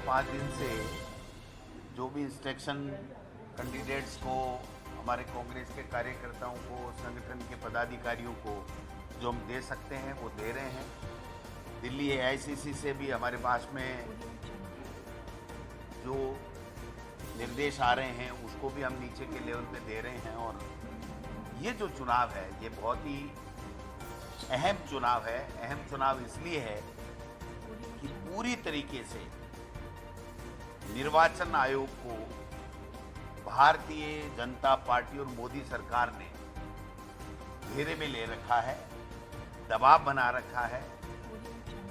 5 दिन से जो भी इंस्ट्रक्शन कैंडिडेट्स को, हमारे कांग्रेस के कार्यकर्ताओं को, संगठन के पदाधिकारियों को जो हम दे सकते हैं वो दे रहे हैं। दिल्ली एआईसीसी से भी हमारे पास में जो निर्देश आ रहे हैं उसको भी हम नीचे के लेवल पे दे रहे हैं। और ये जो चुनाव है ये बहुत ही अहम चुनाव है। अहम चुनाव इसलिए है कि पूरी तरीके से निर्वाचन आयोग को भारतीय जनता पार्टी और मोदी सरकार ने घेरे में ले रखा है, दबाव बना रखा है।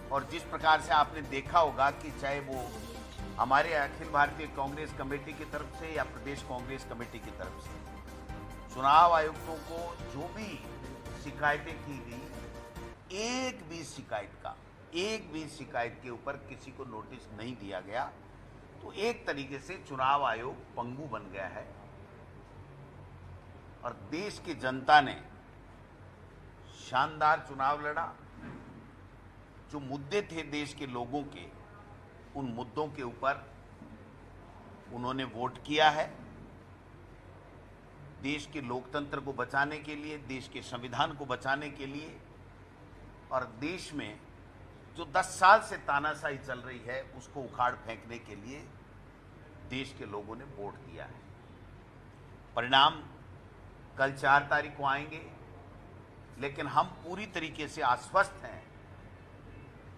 और जिस प्रकार से आपने देखा होगा कि चाहे वो हमारे अखिल भारतीय कांग्रेस कमेटी की तरफ से या प्रदेश कांग्रेस कमेटी की तरफ से चुनाव आयुक्तों को जो भी शिकायतें की गई, एक भी शिकायत के ऊपर किसी को नोटिस नहीं दिया गया। तो एक तरीके से चुनाव आयोग पंगु बन गया है और देश की जनता ने शानदार चुनाव लड़ा। जो मुद्दे थे देश के लोगों के, उन मुद्दों के ऊपर उन्होंने वोट किया है। देश के लोकतंत्र को बचाने के लिए, देश के संविधान को बचाने के लिए और देश में जो 10 साल से तानाशाही चल रही है उसको उखाड़ फेंकने के लिए देश के लोगों ने वोट दिया है। परिणाम कल 4 तारीख को आएंगे, लेकिन हम पूरी तरीके से आश्वस्त हैं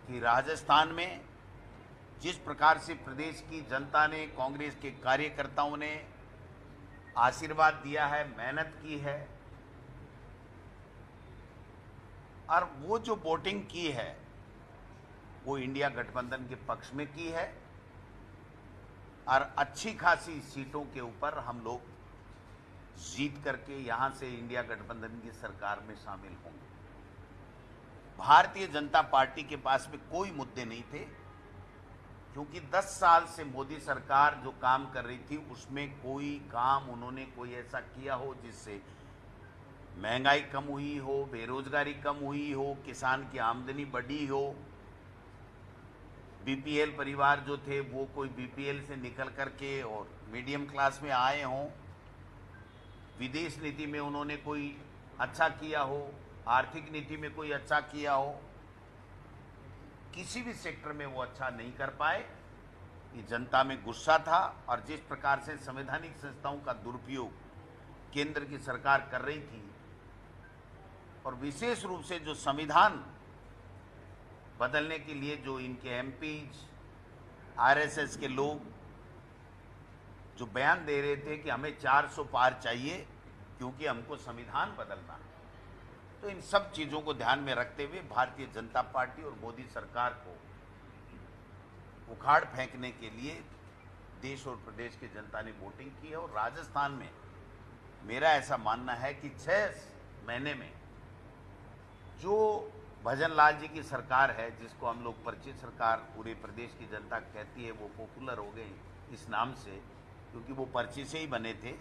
कि राजस्थान में जिस प्रकार से प्रदेश की जनता ने, कांग्रेस के कार्यकर्ताओं ने आशीर्वाद दिया है, मेहनत की है और वो जो वोटिंग की है वो इंडिया गठबंधन के पक्ष में की है और अच्छी खासी सीटों के ऊपर हम लोग जीत करके यहां से इंडिया गठबंधन की सरकार में शामिल होंगे। भारतीय जनता पार्टी के पास में कोई मुद्दे नहीं थे, क्योंकि 10 साल से मोदी सरकार जो काम कर रही थी उसमें कोई काम उन्होंने कोई ऐसा किया हो जिससे महंगाई कम हुई हो, बेरोजगारी कम हुई हो, किसान की आमदनी बढ़ी हो, बीपीएल परिवार जो थे वो कोई बीपीएल से निकल करके और मीडियम क्लास में आए हों। विदेश नीति में उन्होंने कोई अच्छा किया हो, आर्थिक नीति में कोई अच्छा किया हो, किसी भी सेक्टर में वो अच्छा नहीं कर पाए। ये जनता में गुस्सा था और जिस प्रकार से संवैधानिक संस्थाओं का दुरुपयोग केंद्र की सरकार कर रही थी और विशेष रूप से जो संविधान बदलने के लिए जो इनके एमपीज, आरएसएस के लोग जो बयान दे रहे थे कि हमें 400 पार चाहिए क्योंकि हमको संविधान बदलना है, तो इन सब चीज़ों को ध्यान में रखते हुए भारतीय जनता पार्टी और मोदी सरकार को उखाड़ फेंकने के लिए देश और प्रदेश की जनता ने वोटिंग की है। और राजस्थान में मेरा ऐसा मानना है कि 6 महीने में जो भजन लाल जी की सरकार है, जिसको हम लोग परिचित सरकार पूरे प्रदेश की जनता कहती है, वो पॉपुलर हो गई इस नाम से क्योंकि वो पर्ची से ही बने थे,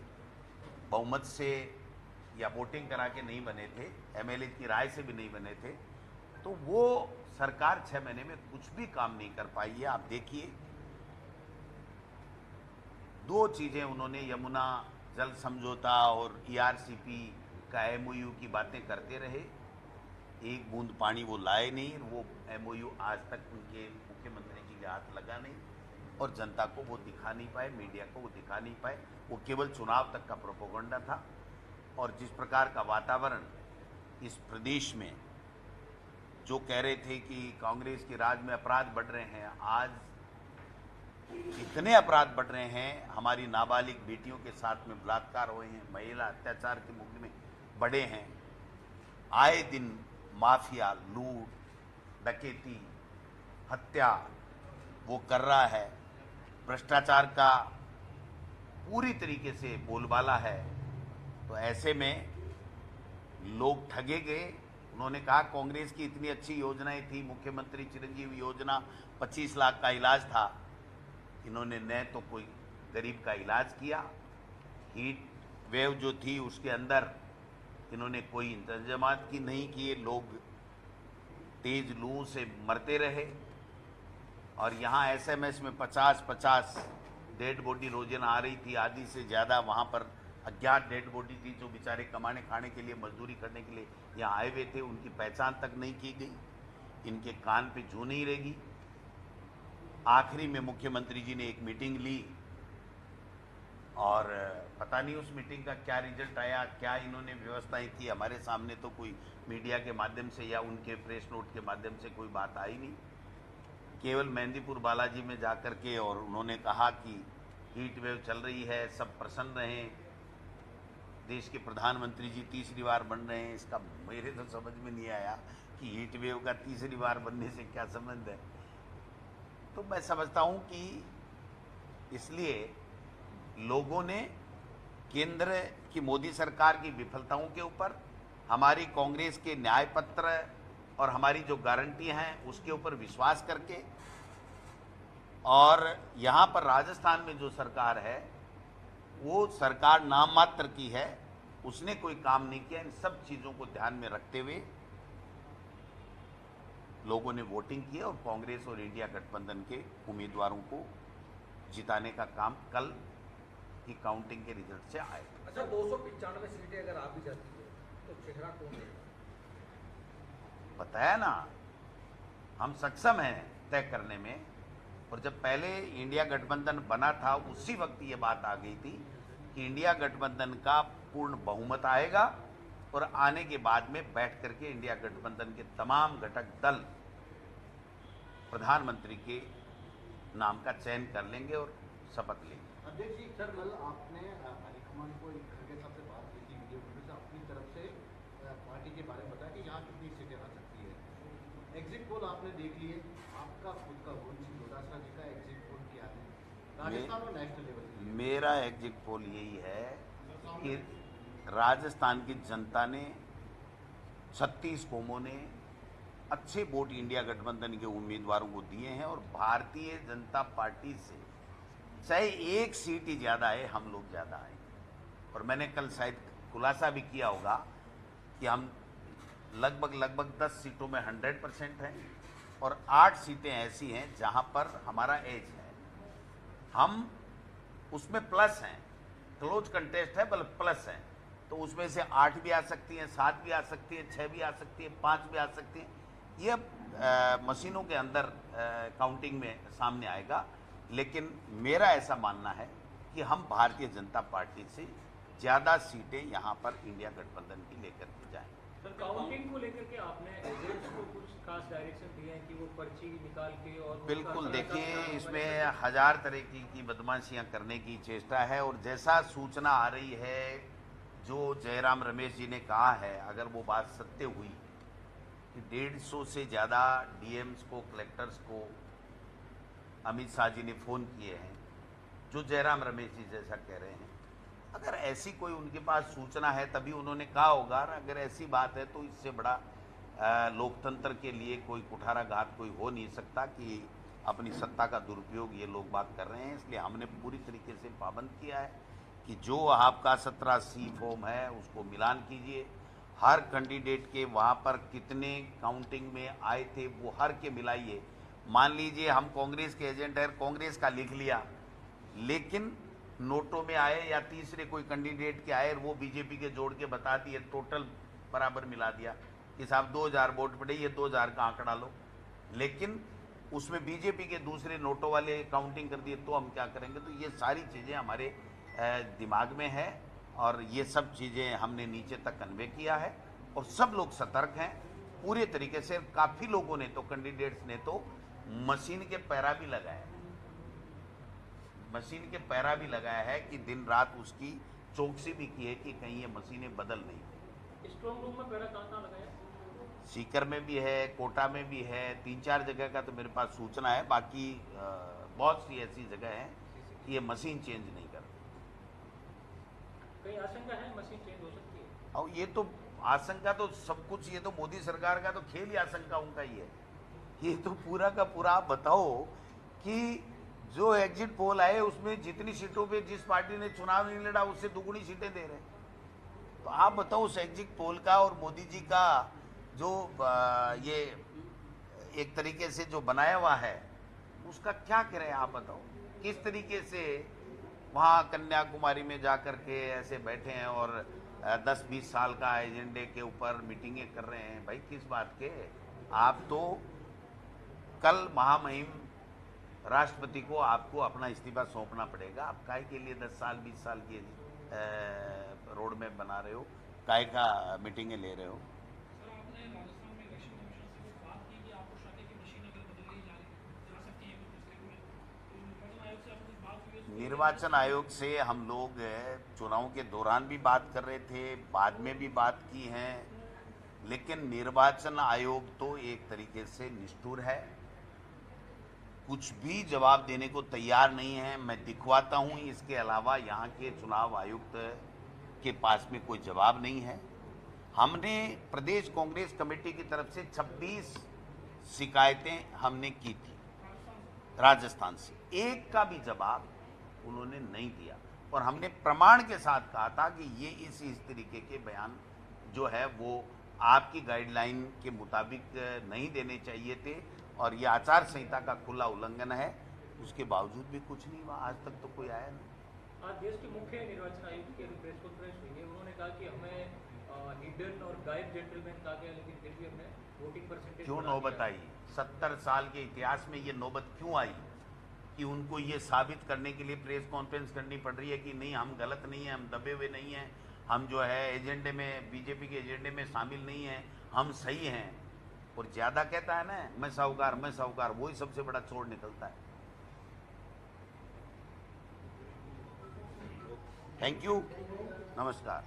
बहुमत से या वोटिंग करा के नहीं बने थे, एमएलए की राय से भी नहीं बने थे। तो वो सरकार 6 महीने में कुछ भी काम नहीं कर पाई है। आप देखिए, 2 चीज़ें उन्होंने, यमुना जल समझौता और ईआरसीपी का एमओयू की बातें करते रहे, एक बूंद पानी वो लाए नहीं। वो एमओयू आज तक उनके मुख्यमंत्री जी के हाथ लगा नहीं और जनता को वो दिखा नहीं पाए, मीडिया को वो दिखा नहीं पाए। वो केवल चुनाव तक का प्रोपेगेंडा था। और जिस प्रकार का वातावरण इस प्रदेश में जो कह रहे थे कि कांग्रेस के राज में अपराध बढ़ रहे हैं, आज इतने अपराध बढ़ रहे हैं, हमारी नाबालिग बेटियों के साथ में बलात्कार हुए हैं, महिला अत्याचार के मुकदमे बढ़े हैं, आए दिन माफिया लूट, डकैती, हत्या वो कर रहा है, भ्रष्टाचार का पूरी तरीके से बोलबाला है। तो ऐसे में लोग ठगे गए। उन्होंने कहा कांग्रेस की इतनी अच्छी योजनाएं थी, मुख्यमंत्री चिरंजीवी योजना 25 लाख का इलाज था, इन्होंने न तो कोई गरीब का इलाज किया, हीट वेव जो थी उसके अंदर इन्होंने कोई इंतजामात की नहीं किए, लोग तेज लू से मरते रहे। और यहाँ एसएमएस में 50-50 डेड बॉडी रोजाना आ रही थी, आधी से ज़्यादा वहाँ पर अज्ञात डेड बॉडी थी जो बेचारे कमाने खाने के लिए मजदूरी करने के लिए यहाँ आए हुए थे, उनकी पहचान तक नहीं की गई, इनके कान पे जू नहीं रहेगी। आखिरी में मुख्यमंत्री जी ने एक मीटिंग ली और पता नहीं उस मीटिंग का क्या रिजल्ट आया, क्या इन्होंने व्यवस्थाएं की, हमारे सामने तो कोई मीडिया के माध्यम से या उनके प्रेस नोट के माध्यम से कोई बात आई नहीं। केवल मेहंदीपुर बालाजी में जाकर के और उन्होंने कहा कि हीट वेव चल रही है, सब प्रसन्न रहें, देश के प्रधानमंत्री जी तीसरी बार बन रहे हैं। इसका मेरे तो समझ में नहीं आया कि हीट वेव का तीसरी बार बनने से क्या संबंध है। तो मैं समझता हूं कि इसलिए लोगों ने केंद्र की मोदी सरकार की विफलताओं के ऊपर, हमारी कांग्रेस के न्याय पत्र और हमारी जो गारंटी हैं उसके ऊपर विश्वास करके, और यहाँ पर राजस्थान में जो सरकार है वो सरकार नाम मात्र की है, उसने कोई काम नहीं किया। इन सब चीज़ों को ध्यान में रखते हुए लोगों ने वोटिंग की और कांग्रेस और इंडिया गठबंधन के उम्मीदवारों को जिताने का काम कल की काउंटिंग के रिजल्ट से आएगा। अच्छा, 295 सीटें अगर आप भी जाती है तो चेहरा कौन है? बताया ना, हम सक्षम हैं तय करने में। और जब पहले इंडिया गठबंधन बना था उसी वक्त ये बात आ गई थी कि इंडिया गठबंधन का पूर्ण बहुमत आएगा और आने के बाद में बैठ करके इंडिया गठबंधन के तमाम घटक दल प्रधानमंत्री के नाम का चयन कर लेंगे और शपथ लेंगे। अध्यक्ष जी, सर कल आपने हाईकमान को खड़गे साहब से बात की थी, वीडियो से अपनी तरफ से पार्टी के बारे में बताया कि यहाँ कितनी सीटें आ सकती है। एग्जिट पोल आपने देख लिए, आपका खुद का गोल डोटासरा जी का एग्जिट पोल क्या है राजस्थान और नेशनल लेवल? मेरा एग्जिट पोल यही है कि राजस्थान की जनता ने 36 कौमों ने अच्छे वोट इंडिया गठबंधन के उम्मीदवारों को दिए हैं और भारतीय जनता पार्टी से चाहे एक सीट ही ज़्यादा है, हम लोग ज़्यादा आएंगे। और मैंने कल शायद खुलासा भी किया होगा कि हम लगभग 10 सीटों में 100% हैं और 8 सीटें ऐसी हैं जहां पर हमारा एज है, हम उसमें प्लस हैं, क्लोज कंटेस्ट है बल्कि प्लस है, तो उसमें से 8 भी आ सकती हैं, 7 भी आ सकती हैं, 6 भी आ सकती हैं, 5 भी आ सकती हैं। ये मशीनों के अंदर काउंटिंग में सामने आएगा। लेकिन मेरा ऐसा मानना है कि हम भारतीय जनता पार्टी से ज़्यादा सीटें यहाँ पर इंडिया गठबंधन की लेकर के जाएं। सर, काउंटिंग को लेकर के आपने एजेंट्स को कुछ खास डायरेक्शन दिए हैं कि वो पर्ची निकाल के और बिल्कुल, देखिए इसमें 1000 तरह की बदमाशियां करने की चेष्टा है और जैसा सूचना आ रही है, जो जयराम रमेश जी ने कहा है, अगर वो बात सत्य हुई कि 150 से ज़्यादा डीएम्स को, कलेक्टर्स को अमित शाह जी ने फ़ोन किए हैं, जो जयराम रमेश जी जैसा कह रहे हैं, अगर ऐसी कोई उनके पास सूचना है तभी उन्होंने कहा होगा। अगर ऐसी बात है तो इससे बड़ा लोकतंत्र के लिए कोई कुठाराघात कोई हो नहीं सकता कि अपनी सत्ता का दुरुपयोग ये लोग बात कर रहे हैं। इसलिए हमने पूरी तरीके से पाबंद किया है कि जो आपका 17C फॉर्म है उसको मिलान कीजिए, हर कैंडिडेट के वहाँ पर कितने काउंटिंग में आए थे वो हर के मिलाइए। मान लीजिए हम कांग्रेस के एजेंट हैं, कांग्रेस का लिख लिया, लेकिन नोटों में आए या तीसरे कोई कैंडिडेट के आए, वो बीजेपी के जोड़ के बता दिए, टोटल बराबर मिला दिया कि साहब 2000 वोट पड़े, ये 2000 का आंकड़ा लो, लेकिन उसमें बीजेपी के दूसरे नोटों वाले काउंटिंग कर दिए, तो हम क्या करेंगे? तो ये सारी चीज़ें हमारे दिमाग में है और ये सब चीज़ें हमने नीचे तक कन्वे किया है और सब लोग सतर्क हैं पूरे तरीके से। काफ़ी लोगों ने तो, कैंडिडेट्स ने तो मशीन के पैरा भी लगाया है, मशीन के पैरा भी लगाया है कि दिन रात उसकी चौकसी भी की है कि कहीं ये मशीनें बदल नहीं। स्ट्रॉन्ग रूम में पैरा कहाँ लगाया? सीकर में भी है, कोटा में भी है, 3-4 जगह का तो मेरे पास सूचना है। बाकी बहुत सी ऐसी जगह है कि ये मशीन चेंज नहीं करती। कई आशंका है मशीन चेंज हो सकती है? और ये तो आशंका तो सब कुछ, ये तो मोदी सरकार का तो खेल ही आशंकाओं का ही है। ये तो पूरा का पूरा आप बताओ कि जो एग्जिट पोल आए उसमें जितनी सीटों पे जिस पार्टी ने चुनाव नहीं लड़ा उससे दुगुनी सीटें दे रहे हैं। तो आप बताओ उस एग्जिट पोल का और मोदी जी का जो ये एक तरीके से जो बनाया हुआ है उसका क्या करें आप बताओ। किस तरीके से वहाँ कन्याकुमारी में जाकर के ऐसे बैठे हैं और 10-20 साल का एजेंडे के ऊपर मीटिंगें कर रहे हैं। भाई किस बात के? आप तो कल महामहिम राष्ट्रपति को आपको अपना इस्तीफा सौंपना पड़ेगा। आप काहे के लिए 10 साल 20 साल की रोड मैप बना रहे हो, काहे का मीटिंगें ले रहे हो? सर, आपने राजस्थान में इलेक्शन कमीशन से कुछ बात की कि आपको शादी की मशीन अगर बदल ली जा सकती है कुछ डिस्ट्रिक्ट में, तो निर्वाचन आयोग से आपको कुछ बात हुई है? निर्वाचन आयोग से हम लोग चुनाव के दौरान भी बात कर रहे थे, बाद में भी बात की है, लेकिन निर्वाचन आयोग तो एक तरीके से निष्ठुर है, कुछ भी जवाब देने को तैयार नहीं है। मैं दिखवाता हूं, इसके अलावा यहाँ के चुनाव आयुक्त के पास में कोई जवाब नहीं है। हमने प्रदेश कांग्रेस कमेटी की तरफ से 26 शिकायतें हमने की थी राजस्थान से, एक का भी जवाब उन्होंने नहीं दिया। और हमने प्रमाण के साथ कहा था कि ये इस तरीके के बयान जो है वो आपकी गाइडलाइन के मुताबिक नहीं देने चाहिए थे और ये आचार संहिता का खुला उल्लंघन है। उसके बावजूद भी कुछ नहीं हुआ, आज तक तो कोई आया नहीं। आज देश के मुख्य निर्वाचन आयुक्त की प्रेस कॉन्फ्रेंस हुई है, उन्होंने कहा कि हमें हिडन और गायब जेंटलमैन कहा गया, लेकिन फिर भी हमने वोटिंग परसेंटेज क्यों नौबत आई? 70 साल के इतिहास में ये नौबत क्यों आई कि उनको ये साबित करने के लिए प्रेस कॉन्फ्रेंस करनी पड़ रही है कि नहीं हम गलत नहीं हैं, हम दबे हुए नहीं हैं, हम जो है एजेंडे में, बीजेपी के एजेंडे में शामिल नहीं हैं, हम सही हैं। और ज़्यादा कहता है ना मैं साहूकार, वही सबसे बड़ा चोर निकलता है। थैंक यू, नमस्कार।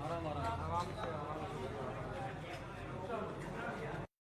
आराम से